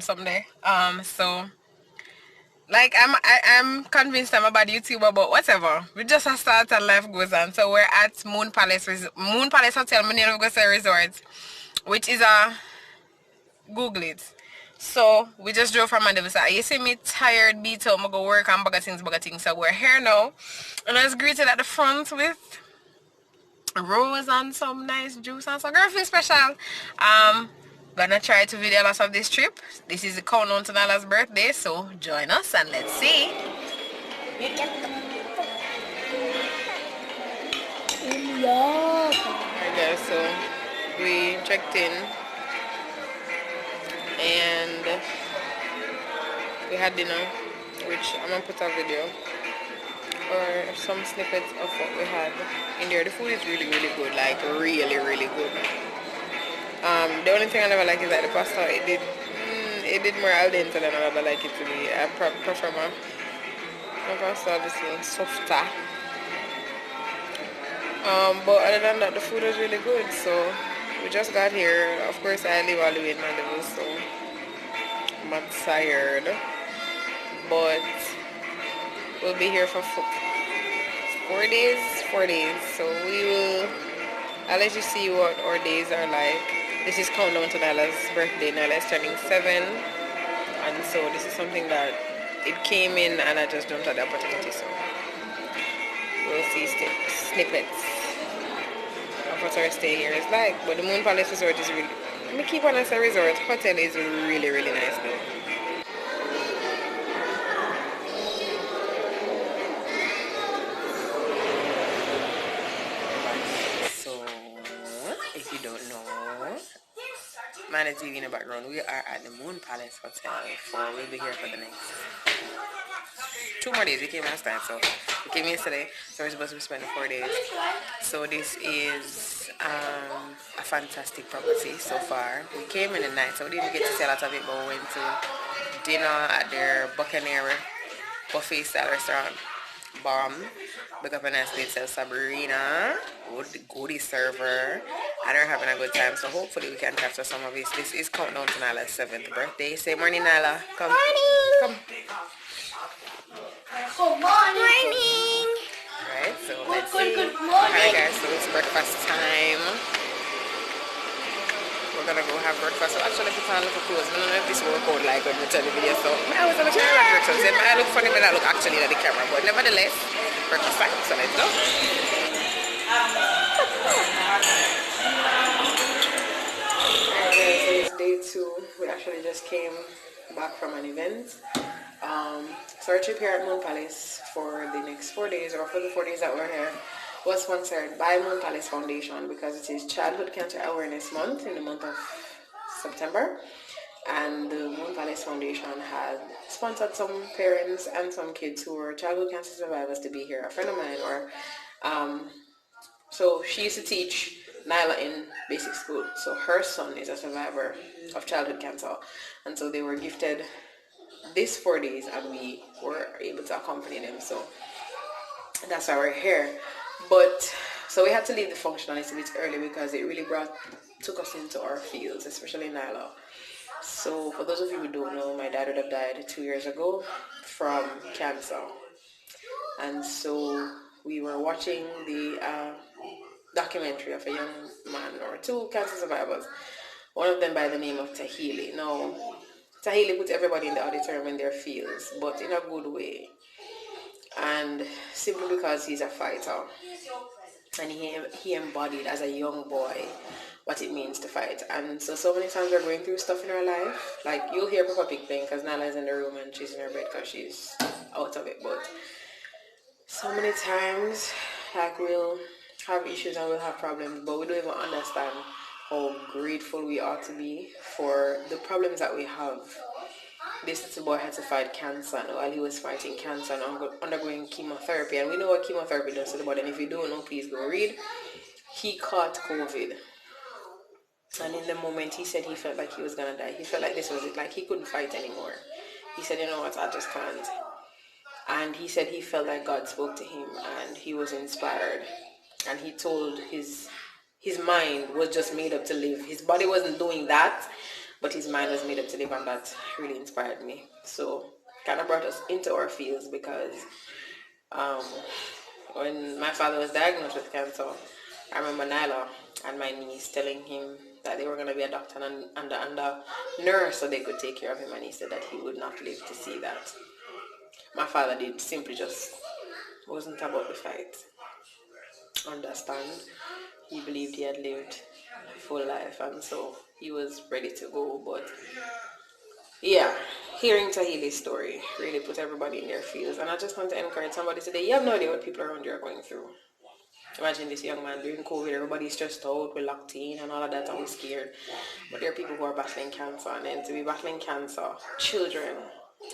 Someday. So like I'm convinced I'm a bad YouTuber, but whatever. We just a start and life goes on. So we're at Moon Palace Hotel, Manila Resort, which is a Google it. So we just drove from Mandevisa. You see me tired, beat up, I go work and bugger things. So we're here now. And I was greeted at the front with rose and some nice juice and some girlfriend special. Gonna try to video lots of this trip. This is the countdown to Nala's birthday, so join us and let's see. Alright guys, so we checked in and we had dinner, which I'm gonna put a video or some snippets of what we had in there. The food is really good, like really good. The only thing I never like is that the pasta, it did more al dente than I ever like it to be. I prefer my pasta obviously softer. But other than that, the food was really good. So we just got here. Of course, I live all the way in Mandeville, so I'm tired. But we'll be here for 4 days. So I'll let you see what our days are like. This is countdown to Nyla's birthday. Nyla is turning 7, and so this is something that it came in and I just jumped at the opportunity. So we'll see snippets of what our stay here is like. But the Moon Palace Resort is really, let me keep on as a resort. Hotel is really nice though. If you don't know, man, the TV in the background, we are at the Moon Palace Hotel. We'll be here for the next 2 more days. We came last time, so we came yesterday, so we're supposed to be spending 4 days. So this is a fantastic property so far. We came in the night, so we didn't get to see a lot of it, but we went to dinner at their Buccaneer buffet style restaurant. Bomb. Look up a nice little Sabrina, goodie server, and they're having a good time. So hopefully we can capture some of this. This is countdown to Nyla's 7th birthday. Say morning, Nyla. Come. Morning. Come. Good morning. Right. So let's see. Good morning. Alright guys. So it's breakfast time. We're gonna go have breakfast. So actually put on a little clothes. I don't know if this will record like when we tell the video. So I was gonna try to breakfast. It might look funny when I look actually at the camera, but nevertheless, breakfast time. So let's go. Alright, so it's day 2. We actually just came back from an event. So our trip here at Moon Palace for the next 4 days, or for the 4 days that we're here, was sponsored by Moon Palace Foundation because it is Childhood Cancer Awareness Month in the month of September, and the Moon Palace Foundation had sponsored some parents and some kids who were childhood cancer survivors to be here. A friend of mine, so she used to teach Nyla in basic school, so her son is a survivor of childhood cancer, and so they were gifted this 4 days and we were able to accompany them, so that's why we're here. But so we had to leave the function a little bit early because it really took us into our fields, especially Nyla. So for those of you who don't know, my dad would have died 2 years ago from cancer, and so we were watching the documentary of a young man, or 2 cancer survivors, one of them by the name of Tahili. Now Tahili puts everybody in the auditorium in their fields, but in a good way, and simply because he's a fighter, and he embodied as a young boy what it means to fight. And so many times we're going through stuff in our life, like you'll hear Peppa Pig playing because Nala's in the room and she's in her bed because she's out of it, but so many times like we'll have issues and we'll have problems, but we don't even understand how grateful we ought to be for the problems that we have, this little boy had to fight cancer, and while he was fighting cancer and undergoing chemotherapy, and we know what chemotherapy does to the body, and if you don't know, please go read. He caught COVID, and in the moment he said he felt like he was gonna die. He felt like this was it, like he couldn't fight anymore. He said, you know what, I just can't. And he said he felt like God spoke to him and he was inspired, and he told his mind was just made up to live. His body wasn't doing that, but his mind was made up to live, and that really inspired me. So kind of brought us into our fields, because when my father was diagnosed with cancer, I remember Nyla and my niece telling him that they were going to be a doctor and a nurse so they could take care of him, and he said that he would not live to see that. My father did simply just wasn't about the fight. Understand? He believed he had lived a full life, and so he was ready to go. But yeah, hearing Tahili's story really put everybody in their fields, and I just want to encourage somebody today. You have no idea what people around you are going through. Imagine this young man during COVID, everybody's stressed out, we're locked in and all of that, and we're scared. But there are people who are battling cancer, and then to be battling cancer, children,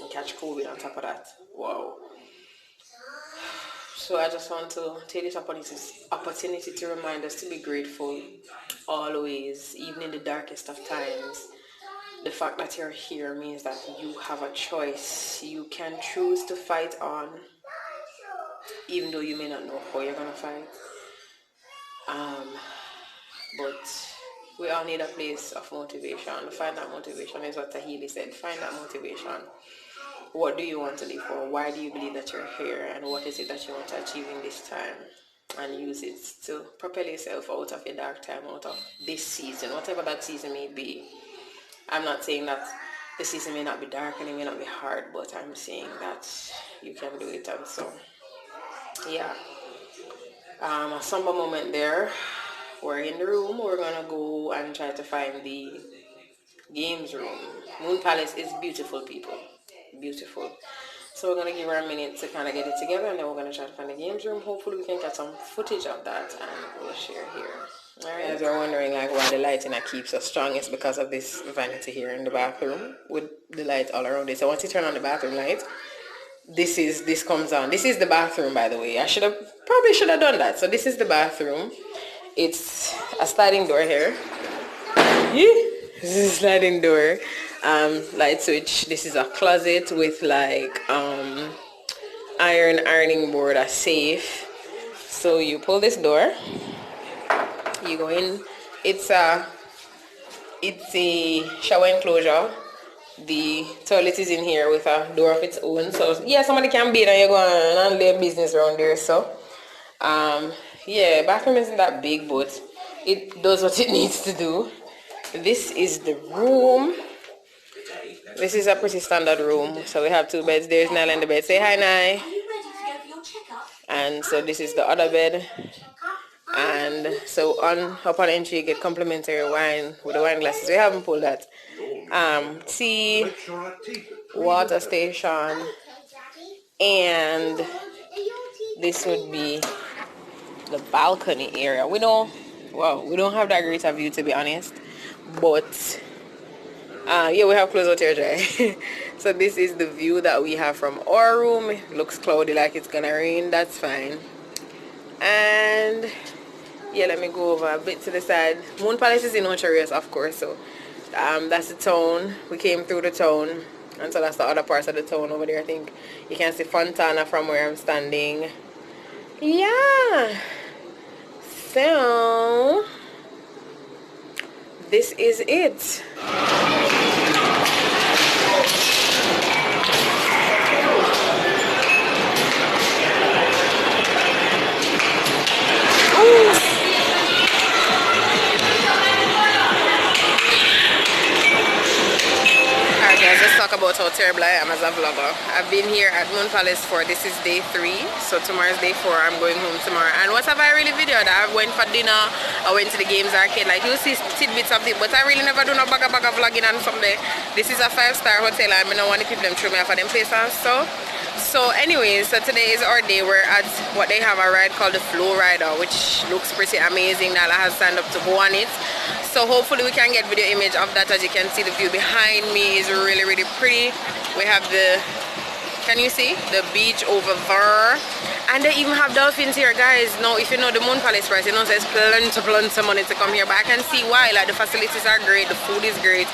and catch COVID on top of that. Wow. So I just want to take this opportunity to remind us to be grateful always, even in the darkest of times. The fact that you're here means that you have a choice. You can choose to fight on, even though you may not know how you're going to fight. But we all need a place of motivation. Find that motivation is what Tahili said. Find that motivation. What do you want to live for? Why do you believe that you're here? And what is it that you want to achieve in this time? And use it to propel yourself out of your dark time, out of this season, whatever that season may be. I'm not saying that the season may not be dark and it may not be hard, but I'm saying that you can do it. And so, yeah. A somber moment there. We're in the room. We're going to go and try to find the games room. Moon Palace is beautiful, people. Beautiful. So we're going to give her a minute to kind of get it together, and then we're going to try to find the games room. Hopefully we can get some footage of that and we'll share here. Alright, as you're wondering like why the lighting keeps so strong, it's because of this vanity here in the bathroom with the light all around it. So once you turn on the bathroom light, this comes on. This is the bathroom, by the way. I probably should have done that. So this is the bathroom. It's a sliding door here. This is a sliding door. Light switch. This is a closet with like ironing board, a safe. So you pull this door, you go in. It's a shower enclosure. The toilet is in here with a door of its own. So yeah, somebody can be there. You go and handle their business around there. So yeah, bathroom isn't that big, but it does what it needs to do. This is the room. This is a pretty standard room. So we have two beds. There's Nile in the bed. Say hi, Nai. And so this is the other bed. And so upon entry you get complimentary wine with the wine glasses. We haven't pulled that. Tea, water station, and this would be the balcony area. We don't have that great a view, to be honest, but yeah, we have clothes out here dry. So this is the view that we have from our room. It looks cloudy, like it's gonna rain. That's fine. And yeah, let me go over a bit to the side. Moon Palace is in Ocho Rios, of course, so that's the town. We came through the town, and so that's the other parts of the town over there. I think you can see Fontana from where I'm standing. Yeah, so this is it. Talk about how terrible I am as a vlogger. I've been here at Moon Palace this is day 3, so tomorrow's day 4. I'm going home tomorrow. And what have I really videoed? I went for dinner, I went to the games arcade. Like, you'll see tidbits of it, but I really never do no bugger vlogging on Sunday. This is a 5-star hotel, and I don't want to keep them through me for them places and stuff. So anyways, so today is our day. We're at what they have a ride called the Flow Rider, which looks pretty amazing. Nala has signed up to go on it. So hopefully we can get video image of that. As you can see, the view behind me is really, really pretty. We have the, can you see? The beach over there. And they even have dolphins here, guys. Now, if you know the Moon Palace price, you know, there's plenty money to come here. But I can see why. Like, the facilities are great, the food is great.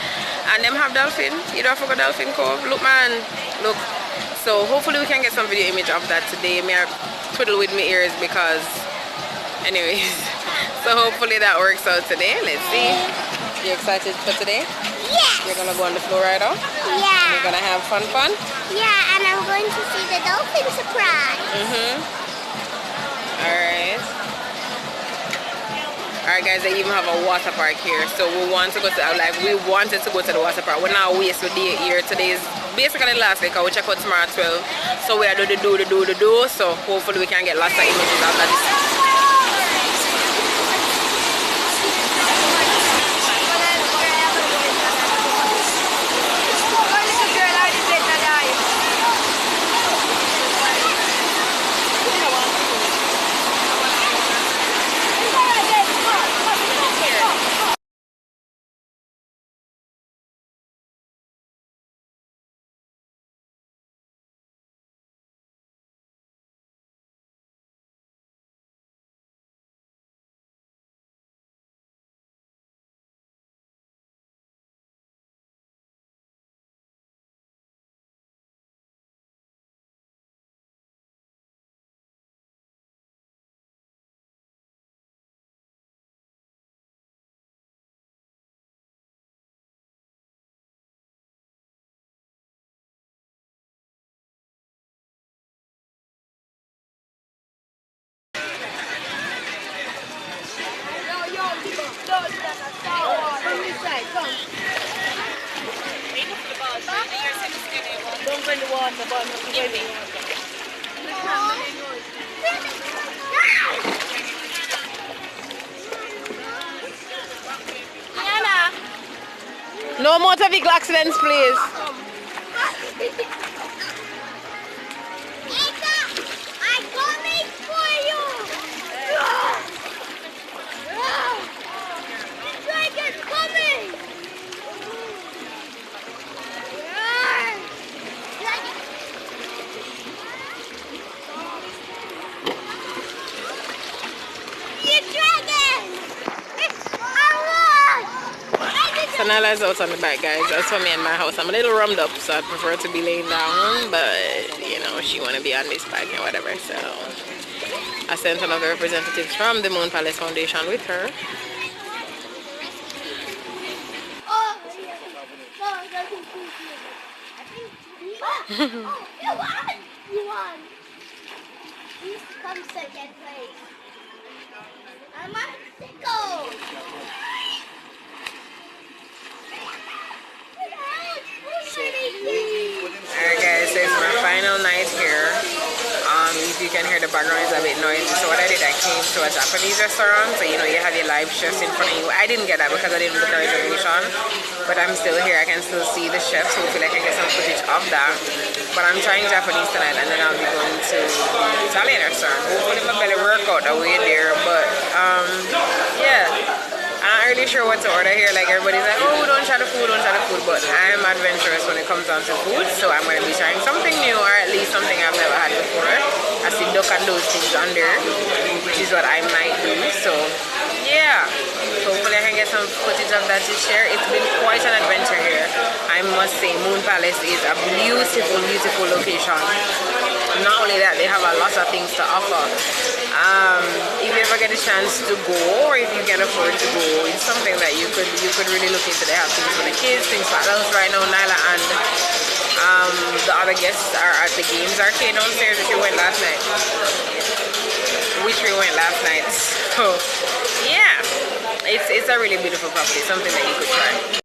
And them have dolphin. You don't forget Dolphin Cove. Look, man. Look. So, hopefully we can get some video image of that today. May I twiddle with my ears because, anyways. So, hopefully that works out today. Let's see. You excited for today? Yes. You're going to go on the floor right now? Yeah. You're going to have fun? Yeah, and I'm going to see the dolphin surprise. Alright guys, they even have a water park here. So we want to go to, we wanted to go to the water park. We're not wasting the day here. Today is basically the last day because we check out tomorrow at 12. So we are do. So hopefully we can get lots of images out of this. Don't bring the water, but I'm ready. No motor vehicle accidents, please. I'm coming for you. The dragon's coming. So Nala is out on the back, guys. That's for me in my house. I'm a little rummed up, so I prefer to be laying down. But, you know, she want to be on this bike and whatever. So I sent one of the representatives from the Moon Palace Foundation with her. You won! You won! Please come second place. I'm on Mexico! Alright guys, so it's my final night here. If you can hear the background, it's a bit noisy. So what I did, I came to a Japanese restaurant. So you know, you have your live chefs in front of you. I didn't get that because I didn't book a reservation. But I'm still here. I can still see the chefs. Hopefully I can get some footage of that. But I'm trying Japanese tonight, and then I'll be going to the Italian restaurant. Hopefully my belly work out the way there. But yeah, I'm not really sure what to order here. Like everybody's like, oh, don't try the food, don't try the food. But I am adventurous when it comes down to food, so I'm going to be trying something new, or at least something I've never had before. I see duck and those things on there, which is what I might do. So yeah, hopefully I can get some footage of that to share. It's been quite an adventure here, I must say. Moon Palace is a beautiful location. Not only that, they have a lot of things to offer. If you ever get a chance to go, or if you can afford to go, it's something that you could really look into. They have things for the kids, things for adults. Right now, Nyla and the other guests are at the games arcade downstairs, which we went last night. So yeah, it's a really beautiful property, something that you could try.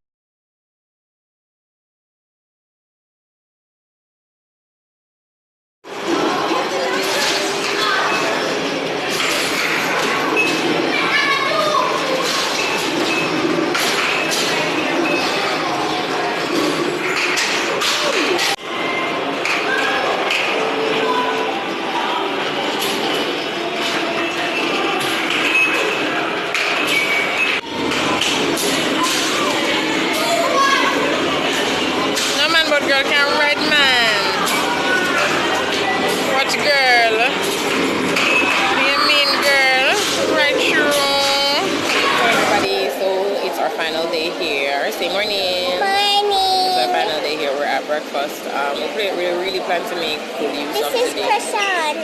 say morning. Morning. It's our final day here. We're at breakfast. We really plan to make full use of This is today. croissant.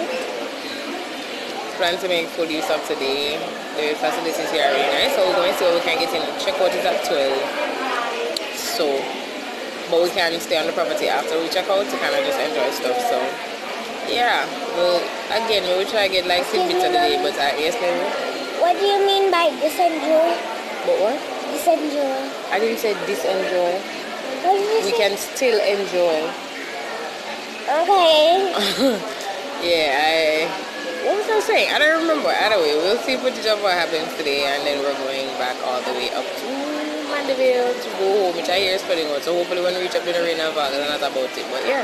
Plan to make full use of today. The facilities here are really nice, so we're going to see what we can get in. Checkout is at 12. So, but we can stay on the property after we check out to kind of just enjoy stuff. So, yeah. Well, again, we will try to get like 6 bits of the day, but yes, maybe. What do you mean by disenjoy? But what? Disenjoy. I didn't say disenjoy. What did you We say? can still enjoy. Okay. Yeah, what was I saying? I don't remember. Either way, we'll see footage of what happens today, and then we're going back all the way up to Mandeville to go home, which I hear is spreading out. So hopefully when we reach up in the rain and fog, that's not about it. But yeah,